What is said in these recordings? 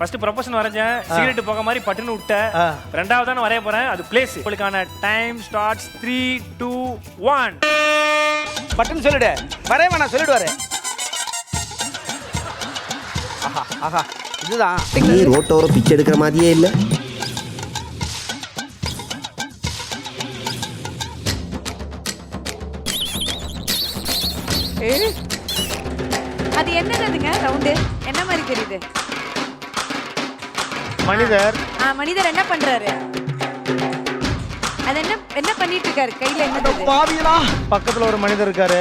First proportion வரைஞ்சேன், cigarette போக மாதிரி பட்டுன்னு விட்டேன். ரெண்டாவது தான் வரைய போறேன், அது பிளேஸ். உங்களுக்கான டைம் ஸ்டார்ட்ஸ் 3 2 1. பட்டுன்னு சொல்லிடு. வரைய வேணாம், சொல்லிடுவாரு. ஆஹா ஆஹா, இதுதான் நீ ரோட்டோர பிச்சை எடுக்கிற மாதிரியே இல்ல. அது என்னதுங்க ரவுண்டு? என்ன மாதிரி தெரியுது? மனிதர். மனிதர் என்ன பண்றாரு? அது என்ன பண்ணிட்டு இருக்காரு? கையில என்னது? பாவிகளா, பக்கத்துல ஒரு மனிதர் இருக்காரு.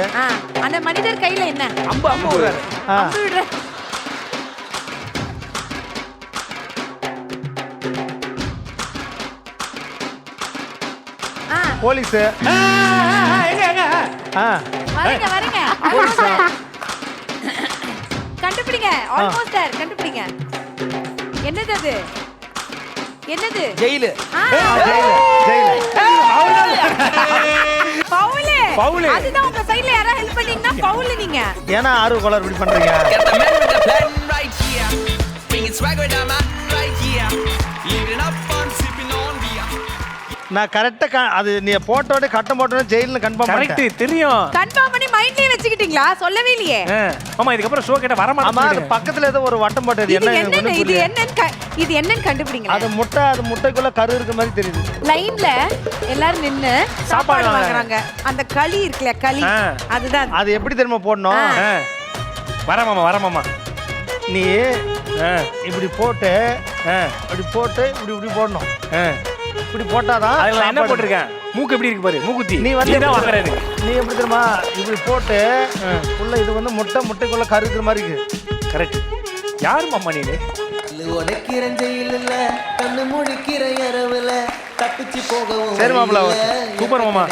அந்த மனிதர் கையில என்ன? அம்பு விடுறாரு. அம்பு விடுற. போலீஸ். வரங்க கண்டுபிடிங்க. Almost there. கண்டுபிடிங்க. என்னது அது? என்னது? ஜெயிலு. பவுல். அதுதான் உங்க சைடுல யாரா ஹெல்ப் பண்ணீங்கன்னா பவுல் நீங்க. ஏன்னா ஆறு கோலர் இப்படி பண்றீங்க? நான் கரெக்டா அது நீ போட்டோட கட்டம் போட்டோட ஜெயில்ல கன்ஃபார்ம் பண்ணிட்டேன். கரெக்ட், தெரியும். கன்ஃபார்ம் பண்ணி மைண்ட்லயே வச்சுக்கிட்டீங்களா? சொல்லவே இல்லையே. ஆமா, இதுக்கு அப்புறம் ஷோ கேட்ட வர ஆமா, அது மாட்டேங்குது. பக்கத்துல ஏதோ ஒரு வட்டம் போட்டது. இது என்னன்னு கண்டுபிடிங்க. அது முட்டைக்குள்ள கரு இருக்க மாதிரி தெரியுது. லைன்ல எல்லாரும் நின்னு சாப்பாடு வாங்குறாங்க. அந்த களி இருக்குல, களி. அதுதான். அது எப்படி தெரியுமா போடணும்? வரமாமா நீ இப்படி போட்டு இப்படி போடணும். இப்படி போட்டாதான். அதுல என்ன போட்டிருக்கேன்? மூக்கு எப்படி இருக்கு பாரு, மூக்குத்தி. நீ வந்து தான் வாங்குறது. நீ எப்படி தெரியுமா? இப்படி போட்டு உள்ள இது வந்து முட்டைக்குள்ள கரு இருக்கிற மாதிரி இருக்கு. கரெக்ட். யாரு மாமா நீ? உடைக்கிற ஜெயில கண்ணு முடிக்கிற இரவுல தப்பிச்சு போகவும். சரி மாப்பிள்ள, சூப்பர் மாமா.